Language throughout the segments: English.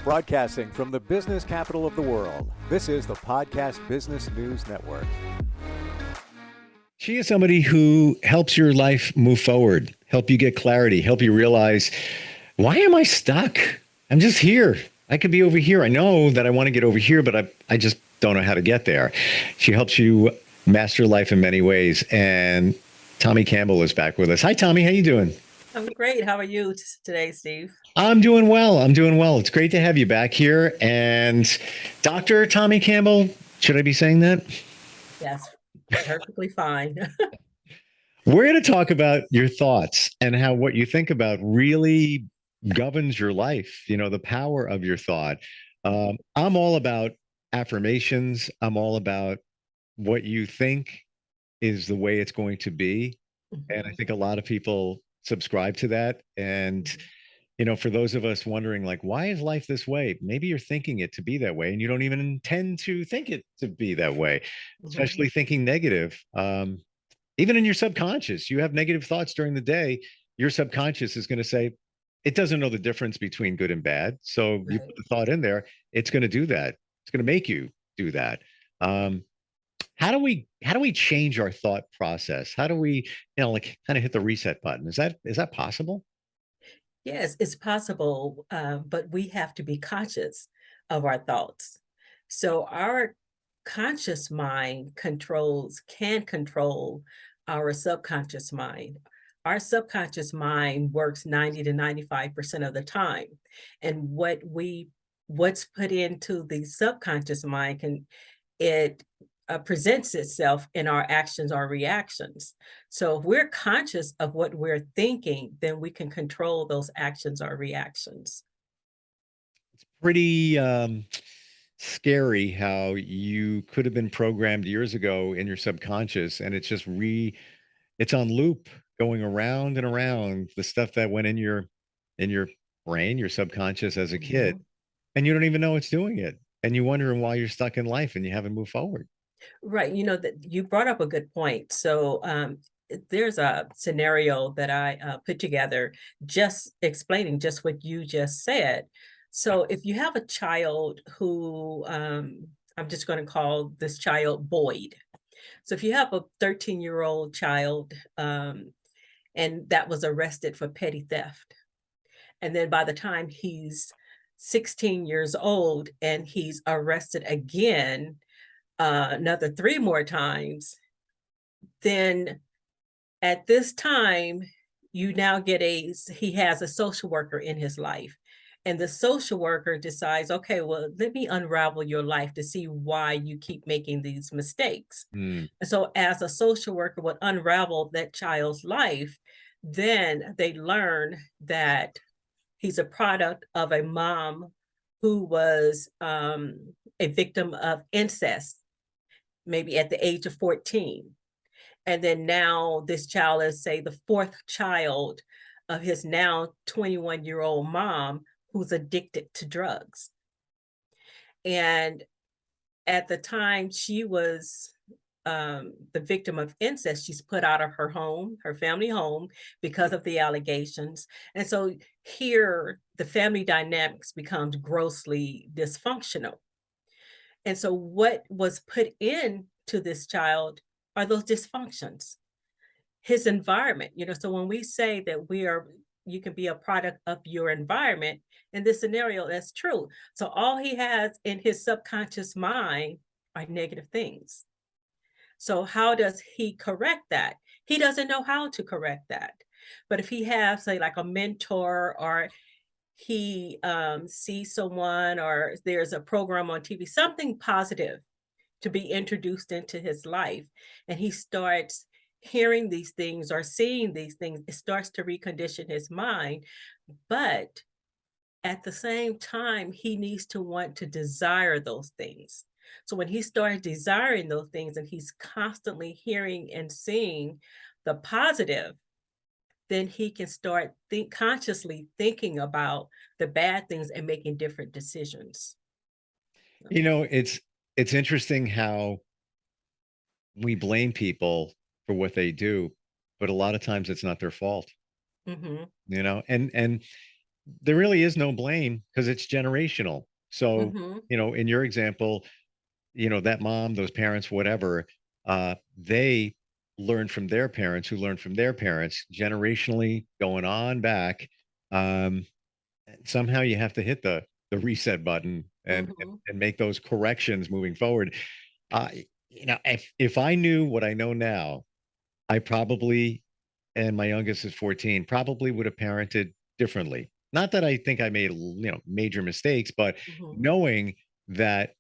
Broadcasting from the business capital of the world, this is the Podcast Business News Network. She is somebody who helps your life move forward, help you get clarity, help you realize, why am I stuck? I'm just here. I could be over here. I know that I want to get over here, but I just don't know how to get there. She helps you master life in many ways. And Thomie Campbell is back with us. Hi, Thomie. How you doing? I'm great. How are you today, Steve? I'm doing well. I'm doing well. It's great to have you back here. And Dr. Thomie Campbell, should I be saying that? Yes, perfectly fine. We're going to talk about your thoughts and how what you think about really governs your life, you know, the power of your thought. I'm all about affirmations. I'm all about what you think is the way it's going to be. And I think a lot of people subscribe to that. And, you know, for those of us wondering, like, why is life this way? Maybe you're thinking it to be that way and you don't even intend to think it to be that way, especially thinking negative. Even in your subconscious, you have negative thoughts during the day. Your subconscious is going to say, it doesn't know the difference between good and bad. So you put the thought in there, it's going to do that. It's going to make you do that. How do we change our thought process? How do we, like kind of hit the reset button? Is that possible? Yes, it's possible, but we have to be conscious of our thoughts. So our conscious mind can control our subconscious mind. Our subconscious mind works 90 to 95% of the time. And what's put into the subconscious mind it presents itself in our actions or reactions. So if we're conscious of what we're thinking, then we can control those actions or reactions. It's pretty scary how you could have been programmed years ago in your subconscious, and it's on loop, going around and around, the stuff that went in your brain, your subconscious as a kid, and you don't even know it's doing it. And you're wondering why you're stuck in life and you haven't moved forward. Right. You know, that you brought up a good point. So there's a scenario that I put together just explaining just what you just said. So if you have a child who I'm just going to call this child Boyd. So if you have a 13-year-old child and that was arrested for petty theft, and then by the time he's 16 years old and he's arrested again another 3 more times, then at this time, you now get he has a social worker in his life. And the social worker decides, okay, well, let me unravel your life to see why you keep making these mistakes. And so as a social worker would unravel that child's life, then they learn that he's a product of a mom who was a victim of incest, maybe at the age of 14. And then now this child is, say, the 4th child of his now 21-year-old mom who's addicted to drugs. And at the time she was the victim of incest, she's put out of her home, her family home, because of the allegations. And so here the family dynamics becomes grossly dysfunctional. And so what was put into this child are those dysfunctions, his environment. So when we say that you can be a product of your environment, in this scenario, that's true. So all he has in his subconscious mind are negative things. So how does he correct that? He doesn't know how to correct that. But if he has, say, like a mentor, or he sees someone, or there's a program on TV, something positive to be introduced into his life, and he starts hearing these things or seeing these things, it starts to recondition his mind. But at the same time, he needs to want to desire those things. So when he starts desiring those things and he's constantly hearing and seeing the positive, then he can start consciously thinking about the bad things and making different decisions. It's interesting how we blame people for what they do, but a lot of times it's not their fault. And there really is no blame because it's generational. So, Mm-hmm. in your example, that mom, those parents, whatever, they learned from their parents who learned from their parents generationally going on back. Um, Somehow you have to hit the reset button Mm-hmm. and make those corrections moving forward. Uh, if I knew what I know now, I probably, and my youngest is 14, probably would have parented differently. Not that I think I made, major mistakes, but Mm-hmm. knowing that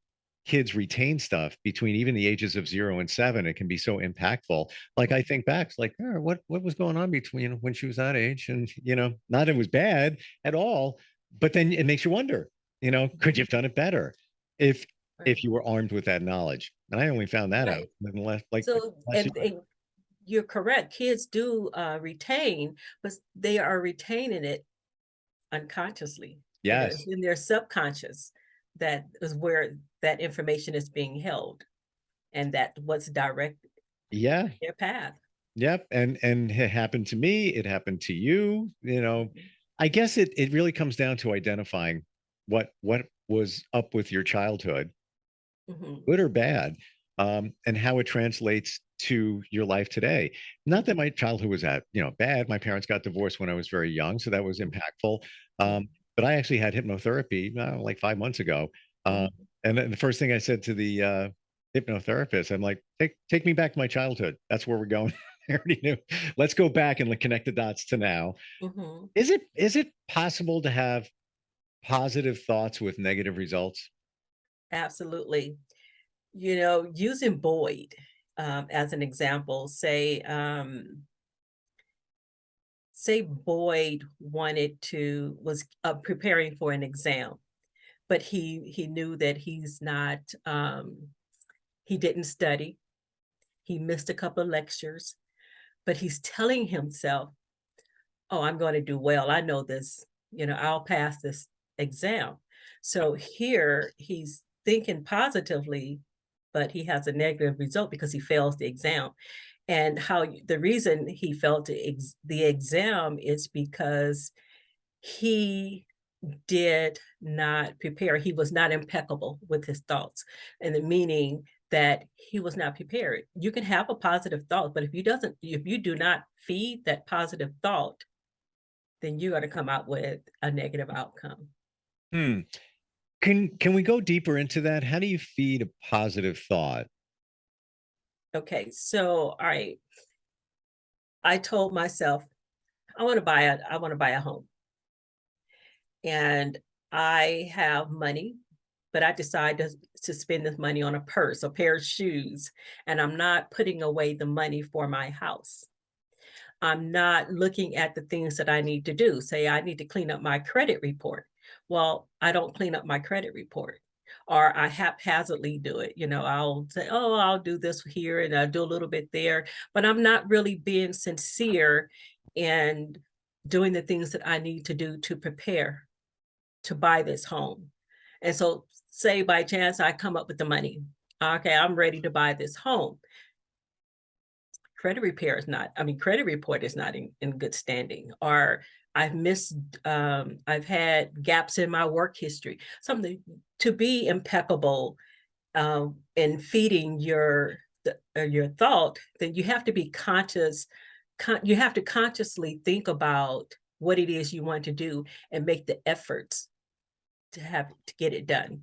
kids retain stuff between even the ages of 0 and 7, it can be so impactful. Like I think back, it's like, oh, what was going on between when she was that age? And not it was bad at all, but then it makes you wonder, could you have done it better if Right. you were armed with that knowledge? And I only found that out Right. in the last like So, last and, year. and you're correct. Kids do retain, but they are retaining it unconsciously. It's Yes. in their subconscious that is where that information is being held, and that what's directed Yeah. their path. Yep. And it happened to me. It happened to you. Mhm. I guess it really comes down to identifying what was up with your childhood, Mhm. good or bad, and how it translates to your life today. Not that Mhm. my childhood was bad. My parents got divorced when I was very young, so that was impactful. Mhm. But I actually had hypnotherapy like 5 months ago. Uh, Mhm. and then the first thing I said to the hypnotherapist, I'm like, take me back to my childhood. That's where we're going. I already knew. Let's go back and like, connect the dots to now. Mhm. Is it possible to have positive thoughts with negative results? Absolutely. Using Boyd as an example, say Boyd was preparing for an exam, but he knew that he didn't study. He missed a couple of lectures, but he's telling himself, "Oh, I'm going to do well. I know this. I'll pass this exam." So here he's thinking positively, but he has a negative result because he fails the exam. And the reason he failed the exam is because he did not prepare. He was not impeccable with his thoughts, and the meaning that he was not prepared. You can have a positive thought, but if you do not feed that positive thought, then you're going to come out with a negative outcome. Hmm. Can we go deeper into that? How do you feed a positive thought? Okay, so all right, I told myself I want to buy a home, and I have money, but I decide to spend this money on a purse, a pair of shoes, and I'm not putting away the money for my house. I'm not looking at the things that I need to do. Say I need to clean up my credit report. Well, I don't clean up my credit report, or I haphazardly do it. I'll say, "Oh, I'll do this here and I'll do a little bit there," but I'm not really being sincere and doing the things that I need to do to prepare to buy this home. And so, say by chance I come up with the money. Okay, I'm ready to buy this home. Credit report is not in good standing, or I've had gaps in my work history. Something to be impeccable in feeding your thought, then you have to be conscious. You have to consciously think about what it is you want to do and make the efforts to get it done.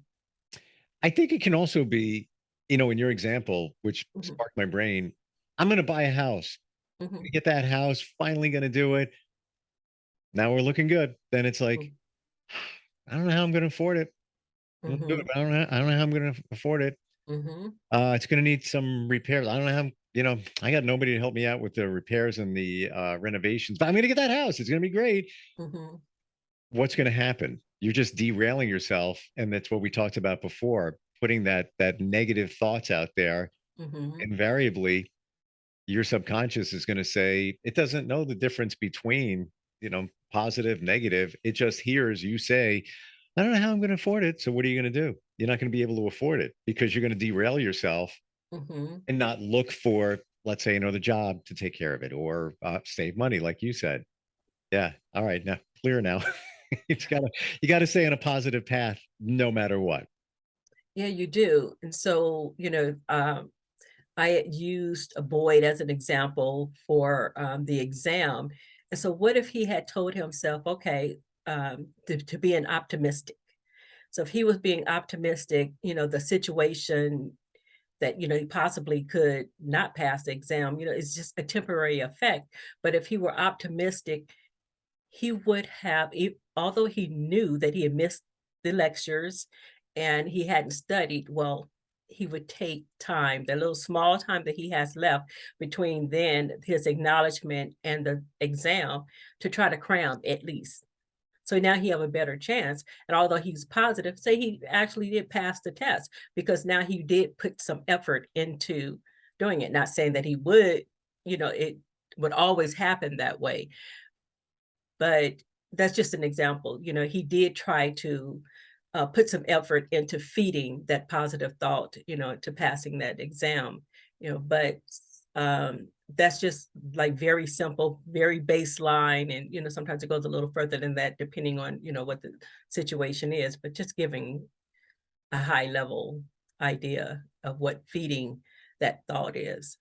I think it can also be, in your example, which Mhm. sparked my brain, I'm going to buy a house. Mhm. Get that house, finally going to do it. Now we're looking good. Then it's like, Mhm. I don't know how I'm going to afford it. I'm gonna do it, Mhm. but I don't know how I'm going to afford it. Mhm. It's going to need some repairs. I don't know how, I got nobody to help me out with the repairs and the renovations, but I'm going to get that house. It's going to be great. Mhm. What's going to happen? You're just derailing yourself. And that's what we talked about before, putting that negative thoughts out there. Mhm. Invariably, your subconscious is going to say it doesn't know the difference between, positive, negative. It just hears you say, I don't know how I'm going to afford it. So what are you going to do? You're not going to be able to afford it because you're going to derail yourself Mhm. and not look for, let's say, another job to take care of it or save money, like you said. Yeah. All right. Now, clear now. You gotta stay on a positive path no matter what. Yeah, you do. And so, I had used Boyd as an example for the exam. And so what if he had told himself, okay, to be an optimistic. So if he was being optimistic, the situation that, he possibly could not pass the exam, it's just a temporary effect. But if he were optimistic, he would have, although he knew that he had missed the lectures and he hadn't studied, well, he would take time, the little small time that he has left between then his acknowledgement and the exam, to try to cram at least. So now he have a better chance. And although he's positive, say he actually did pass the test, because now he did put some effort into doing it. Not saying that he would, it would always happen that way, but that's just an example. He did try to put some effort into feeding that positive thought, to passing that exam, but that's just like very simple, very baseline. And, sometimes it goes a little further than that, depending on, what the situation is, but just giving a high level idea of what feeding that thought is.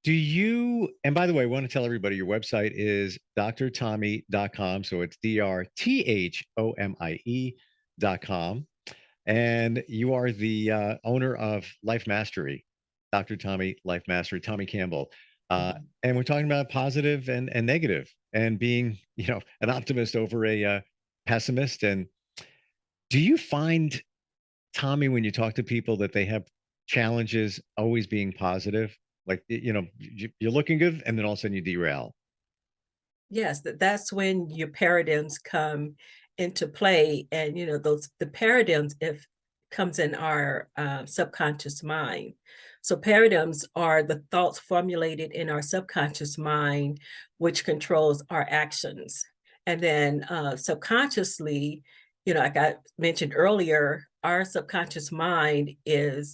Do you, and by the way, I want to tell everybody your website is drthomie.com. So it's drthomie.com. And you are the owner of Life Mastery, Dr. Thomie Life Mastery, Thomie Campbell. And we're talking about positive and negative, and being, an optimist over a pessimist. And do you find, Thomie, when you talk to people, that they have challenges always being positive? Like, you're looking good, and then all of a sudden you derail. Yes, that's when your paradigms come into play. And the paradigms, if comes in our subconscious mind. So paradigms are the thoughts formulated in our subconscious mind, which controls our actions. And then subconsciously, like I mentioned earlier, our subconscious mind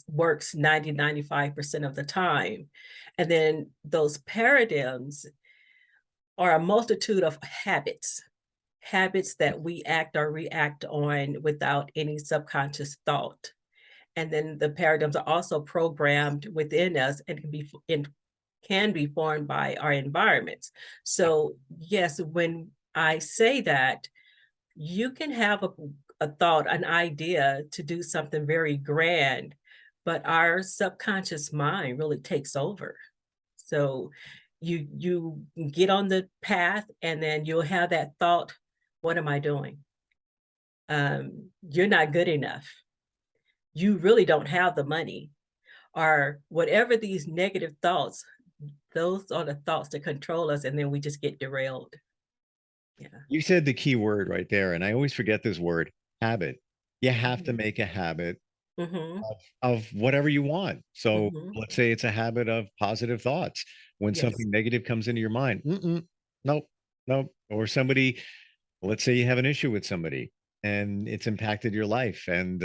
works 95% of the time. And then those paradigms are a multitude of habits that we act or react on without any subconscious thought. And then the paradigms are also programmed within us and can be formed by our environments. So yes, when I say that, you can have a thought, an idea to do something very grand, but our subconscious mind really takes over. So you get on the path, and then you'll have that thought, what am I doing? You're not good enough. You really don't have the money, or whatever these negative thoughts, those are the thoughts that control us, and then we just get derailed. Yeah. You said the key word right there, and I always forget this word, habit. You have to make a habit Mm-hmm. of whatever you want. So Mm-hmm. let's say it's a habit of positive thoughts. When Yes. something negative comes into your mind, nope, nope. Or somebody, let's say you have an issue with somebody and it's impacted your life, and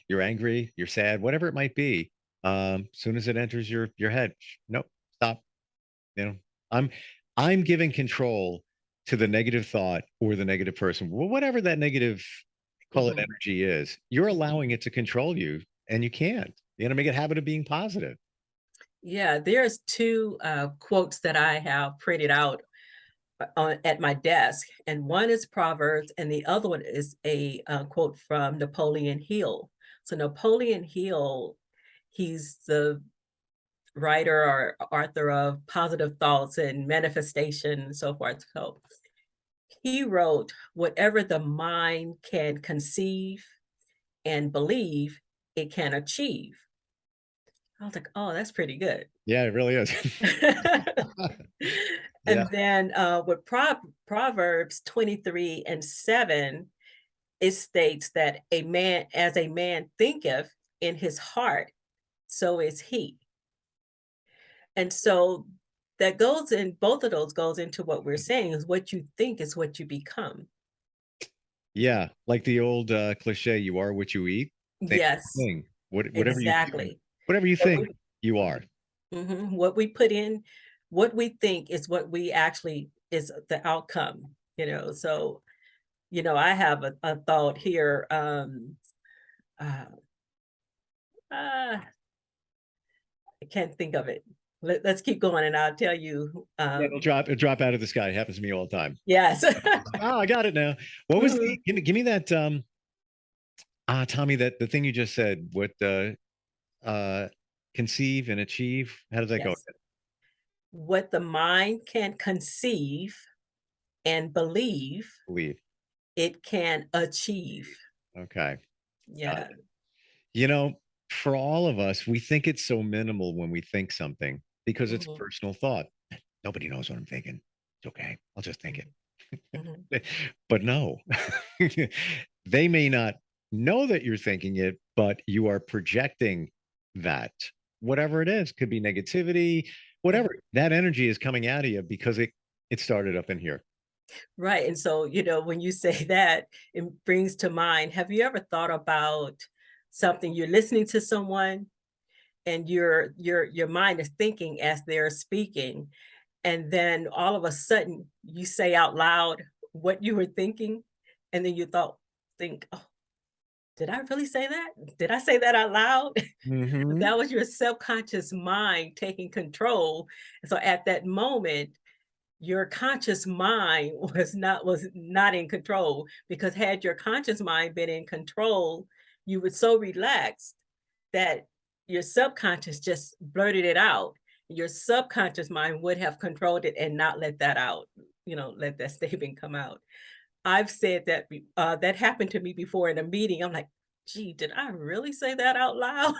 you're angry, you're sad, whatever it might be. Soon as it enters your head, nope, stop. You know, I'm I'm giving control to the negative thought or the negative person, whatever that negative, call it, Mm-hmm. energy is. You're allowing it to control you, and you can't. You got to make it a habit of being positive. Yeah, there's two quotes that I have printed out at my desk, and one is Proverbs, and the other one is a quote from Napoleon Hill. So Napoleon Hill, he's the writer or author of Positive Thoughts and Manifestation and so forth. So he wrote, whatever the mind can conceive and believe, it can achieve. I was like, oh, that's pretty good. Yeah, it really is. Yeah. And then with Proverbs 23:7, it states that as a man thinketh in his heart, so is he. And so that goes in, both of those goes into what we're saying, is what you think is what you become. Yeah, like the old cliche, you are what you eat. Same Yes, thing. exactly. Whatever you What think, we, you are. what we put in, what we think is what we actually is the outcome, so I have a thought here. Uh, I can't think of it. Let's keep going, and I'll tell you. Yeah, it'll drop out of the sky. It happens to me all the time. Yes. Oh, I got it now. What was Mhm. give me that Thomie, that the thing you just said, what uh conceive and achieve? How does that go? Yes. What the mind can conceive and believe, Believe. it can achieve. Okay. Got Yeah. it. You know, for all of us, we think it's so minimal when we think something because it's Mhm, personal thought. Nobody knows what I'm thinking. It's okay. I'll just think mhm, mhm. it. But no, they may not know that you're thinking it, but you are projecting that. Whatever it is, could be negativity, whatever. Mhm. That energy is coming out of you because it started up in here. Right. And so, when you say that, it brings to mind, have you ever thought about something? You're listening to someone and your mind is thinking as they're speaking, and then all of a sudden you say out loud what you were thinking, and then you think, oh, did I really say that? Did I say that out loud? But Hmm. that was your subconscious mind taking control. And so at that moment, your conscious mind was not in control, because had your conscious mind been in control, you would so relaxed that your subconscious just blurted it out. Your subconscious mind would have controlled it and not let that out, let that statement come out. I've said that that happened to me before in a meeting. I'm like, gee, did I really say that out loud?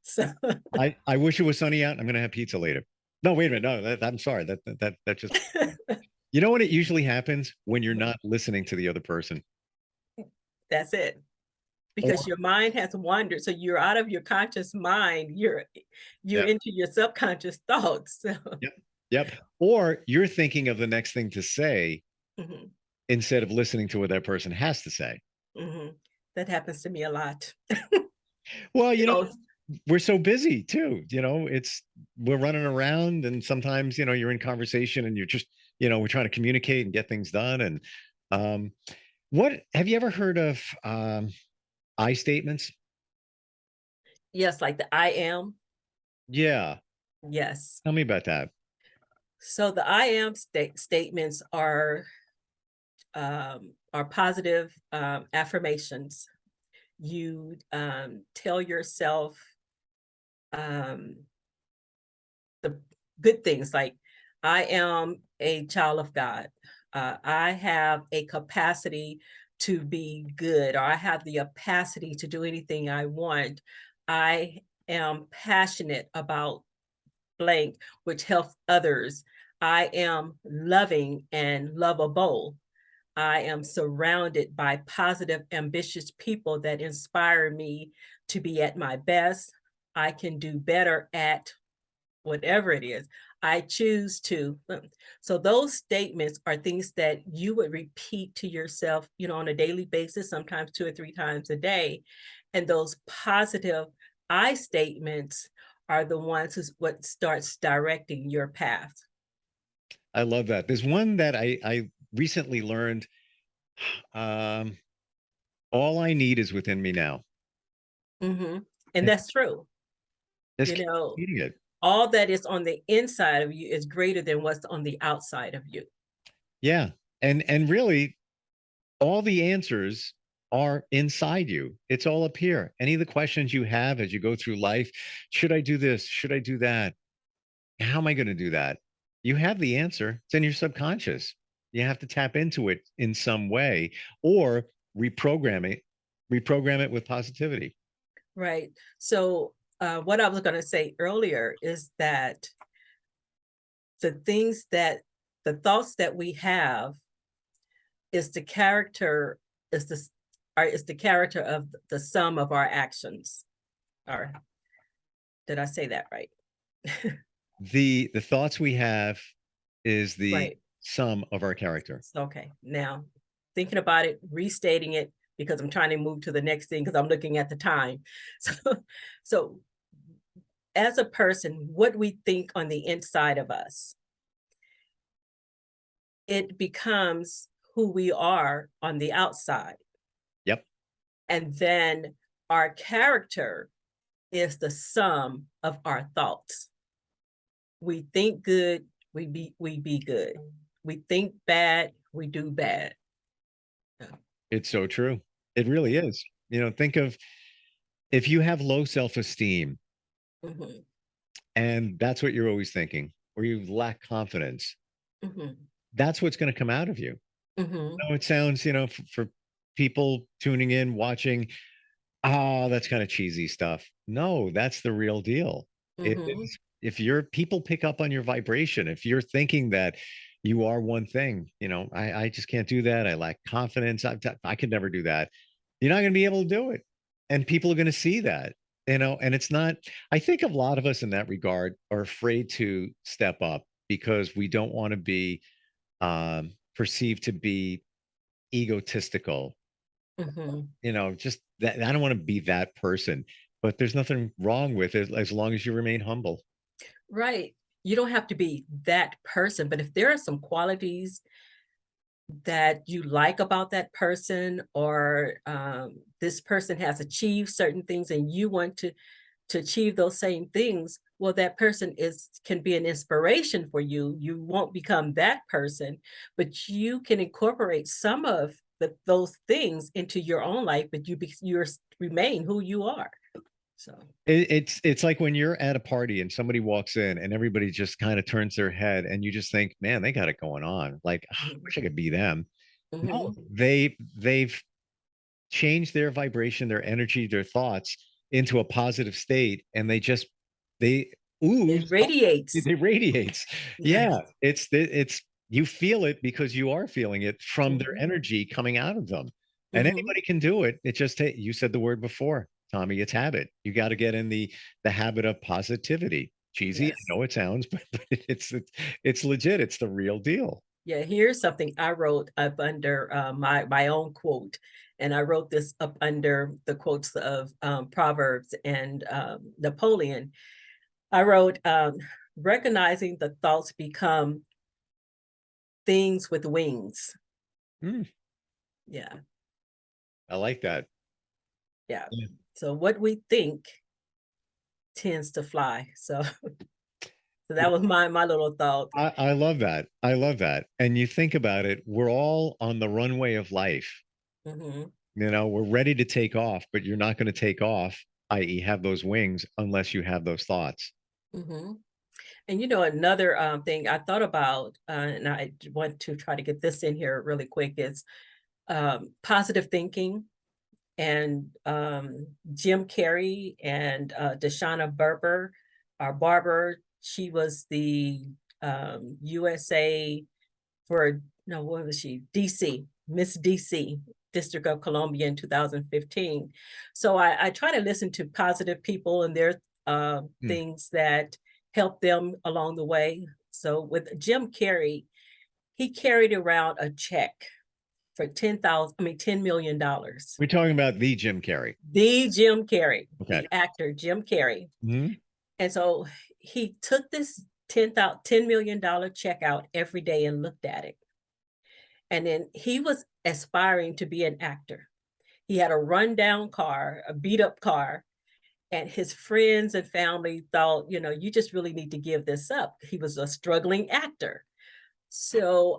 So I wish it was sunny out. I'm gonna have pizza later. No, wait a minute. No, I'm sorry. That just, you know what, it usually happens when you're not listening to the other person. that's it. Because Or your mind has wandered, so you're out of your conscious mind, you're yeah, into your subconscious thoughts. So yep, yep. Or you're thinking of the next thing to say mhm, instead of listening to what that person has to say. mhm. That happens to me a lot. Well, You know we're so busy too. We're running around, and sometimes, you're in conversation and you're just, we're trying to communicate and get things done. And um, what have you ever heard of I statements? yes, like the "I am." Yeah. Yes. Tell me about that. So the "I am" statements are positive, affirmations. You, tell yourself, um, the good things, like, "I am a child of God." "I have a capacity to be good," or "I have the capacity to do anything I want." "I am passionate about blank, which helps others." "I am loving and lovable." "I am surrounded by positive, ambitious people that inspire me to be at my best." "I can do better at whatever it is. I choose to." So those statements are things that you would repeat to yourself, on a daily basis, sometimes 2 or 3 times a day. And those positive I statements are the ones who's what starts directing your path. I love that. There's one that I recently learned. Um, all I need is within me now. Mhm. And And that's true. just You keep know, repeating it. all that is on the inside of you is greater than what's on the outside of you. Yeah. And really, all the answers are inside you. It's all up here. Any of the questions you have as you go through life, should I do this? Should I do that? How am I going to do that? You have the answer. It's in your subconscious. You have to tap into it in some way, or reprogram it, reprogram it with positivity. Right. So, what I was going to say earlier is that the things that the thoughts that we have is the character is the s- are is the character of the sum of our actions. Or did I say that right? The thoughts we have is the Right. sum of our character. Okay. Now, thinking about it, restating it, because I'm trying to move to the next thing because I'm looking at the time. So, so as a person, what we think on the inside of us, it becomes who we are on the outside. Yep. And then our character is the sum of our thoughts. We think good, we be good. We think bad, we do bad. It's so true. It really is. Think of if you have low self-esteem Mhm, and that's what you're always thinking, or you lack confidence, mhm, that's what's going to come out of you. mhm, It sounds, for people tuning in, watching, oh, that's kind of cheesy stuff. No, that's the real deal. mhm. If your people pick up on your vibration, if you're thinking that you are one thing, I just can't do that. I lack confidence. I could never do that. You're not going to be able to do it. And people are going to see that, and it's not, I think a lot of us in that regard are afraid to step up because we don't want to be perceived to be egotistical, Mhm. just that. I don't want to be that person, but there's nothing wrong with it as long as you remain humble. Right. You don't have to be that person, but if there are some qualities that you like about that person, or this person has achieved certain things and you want to achieve those same things, well, that person can be an inspiration for you. You won't become that person, but you can incorporate some of those things into your own life, but you remain who you are. So It's like when you're at a party and somebody walks in and everybody just kind of turns their head and you just think, man, they got it going on. Like, "Ah, I mhm, wish I could be them." No, mhm. they've changed their vibration, their energy, their thoughts into a positive state, and they It ooze. radiates. It radiates. Yes. Yeah, it's you feel it because you are feeling it from their Mhm, energy coming out of them. And mhm. anybody can do it. It just you said the word before, Thomie, it's habit. You got to get in the habit of positivity. Cheesy, I Yes. know it sounds, but it's legit. It's the real deal. Yeah, here's something I wrote up under my own quote, and I wrote this up under the quotes of Proverbs and Napoleon. I wrote, recognizing the thoughts become things with wings. Hmm, Yeah, I like that. yeah. Yeah. So what we think tends to fly. So, so that was my little thought. I love that. I love that. And you think about it, we're all on the runway of life. Hmm. We're ready to take off, but you're not going to take off, i.e., have those wings, unless you have those thoughts. Hmm. And another thing I thought about, and I want to try to get this in here really quick, is positive thinking. And Jim Carrey and Deshauna Barber, she was the USA for, no, what was she? DC, Miss DC, District of Columbia in 2015. So I try to listen to positive people and their Hmm. things that help them along the way. So with Jim Carrey, he carried around a check for $10 million. We're talking about the Jim Carrey. The Jim Carrey, Okay. the actor Jim Carrey. Mhm. And so he took this $10 million check out every day and looked at it. And then he was aspiring to be an actor. He had a rundown car, a beat up car, and his friends and family thought, you just really need to give this up. He was a struggling actor. So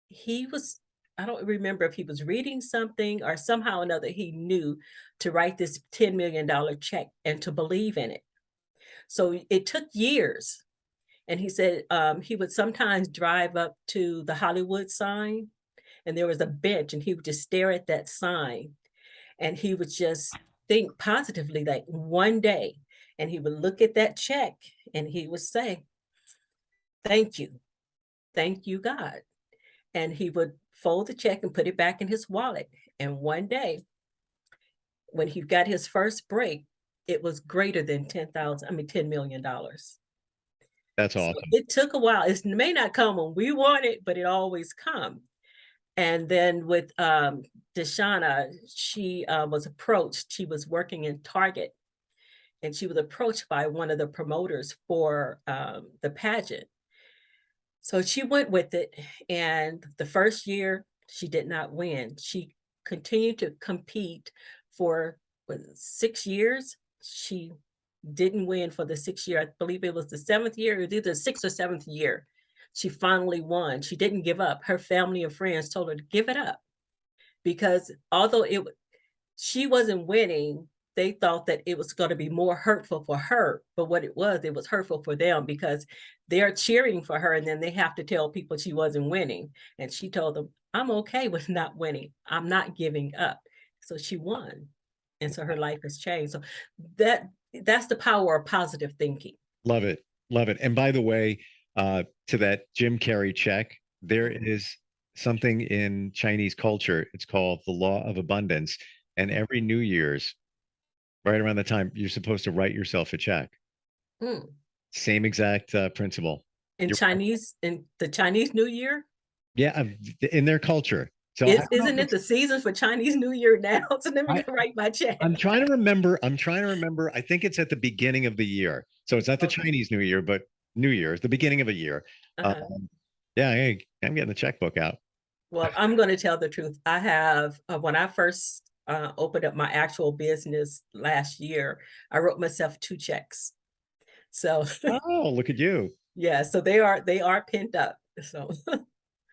he was, I don't remember if he was reading something or somehow or another, he knew to write this $10 million check and to believe in it. So it took years. And he said he would sometimes drive up to the Hollywood sign, and there was a bench, and he would just stare at that sign, and he would just think positively, like one day, and he would look at that check and he would say, "Thank you. Thank you, God." And he would fold the check and put it back in his wallet. And one day, when he got his first break, it was greater than $10 million. That's So awesome. it took a while. It may not come when we want it, but it always comes. And then with Deshauna, she was approached. She was working in Target, and she was approached by one of the promoters for the pageant. So she went with it, and the first year she did not win. She continued to compete for 6 years. She didn't win for the 6th year. I believe it was the 7th year. It was either the 6th or 7th year. She finally won. She didn't give up. Her family and friends told her to give it up because although she wasn't winning, they thought that it was going to be more hurtful for her. But what it was hurtful for them because they're cheering for her, and then they have to tell people she wasn't winning. And she told them, I'm okay with not winning. I'm not giving up. So she won. And so her life has changed. So that's the power of positive thinking. Love it. Love it. And by the way, to that Jim Carrey check, there is something in Chinese culture. It's called the law of abundance. And every New Year's, right around the time, you're supposed to write yourself a check. Same exact principle. In the Chinese New Year? Yeah, in their culture. So isn't it the season for Chinese New Year now? So let me write my check. I'm trying to remember. I think it's at the beginning of the year. So it's not the Chinese New Year, but New Year's, the beginning of a year. Yeah, hey, I'm getting the checkbook out. Well, I'm going to tell the truth. I have, when I first opened up my actual business last year, I wrote myself 2 checks. So. Oh, look at you. Yeah, so they are pinned up. So.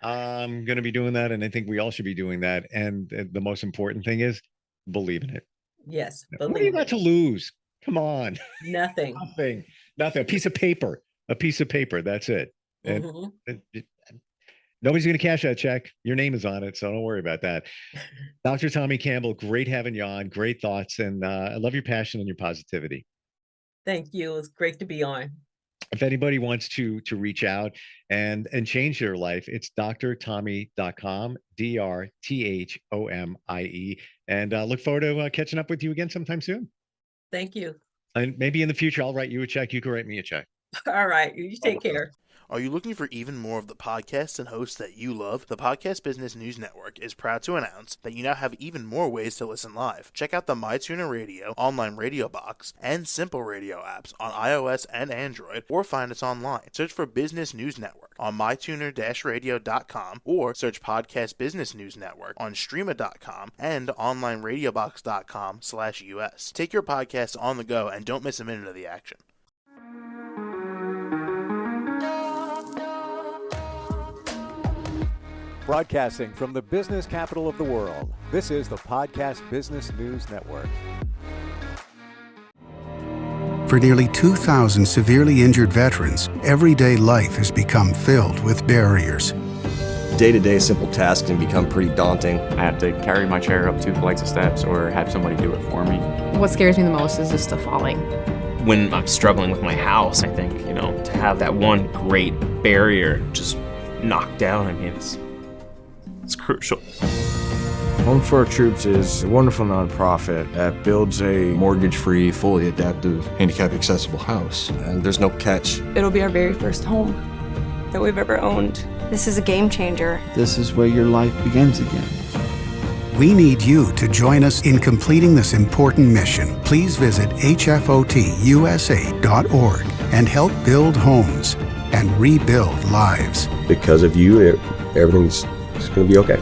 I'm going to be doing that, and I think we all should be doing that. And the most important thing is believe in it. Yes. What do you got to lose? Come on. Nothing. Nothing. A piece of paper. That's it. And nobody's going to cash that check. Your name is on it, so don't worry about that. Dr. Thomie Campbell, great having you on. Great thoughts, and I love your passion and your positivity. Thank you. It's great to be on. If anybody wants to reach out and change their life, it's drthomie.com, DRTHOMIE. And look forward to catching up with you again sometime soon. Thank you. And maybe in the future, I'll write you a check. You can write me a check. All right. You take care. Are you looking for even more of the podcasts and hosts that you love? The Podcast Business News Network is proud to announce that you now have even more ways to listen live. Check out the MyTuner Radio, online radio box, and Simple Radio apps on iOS and Android, or find us online. Search for Business News Network on mytuner-radio.com, or search Podcast Business News Network on streama.com and onlineradiobox.com/US. Take your podcast on the go and don't miss a minute of the action. Broadcasting from the business capital of the world, this is the Podcast Business News Network. For nearly 2,000 severely injured veterans, everyday life has become filled with barriers. Day-to-day simple tasks can become pretty daunting. I have to carry my chair up 2 flights of steps or have somebody do it for me. What scares me the most is just the falling. When I'm struggling with my house, I think, to have that one great barrier just knocked down, it's crucial. Home for Our Troops is a wonderful nonprofit that builds a mortgage-free, fully adaptive, handicap-accessible house. And there's no catch. It'll be our very first home that we've ever owned. This is a game changer. This is where your life begins again. We need you to join us in completing this important mission. Please visit hfotusa.org and help build homes and rebuild lives. Because of you, everything's going to be okay.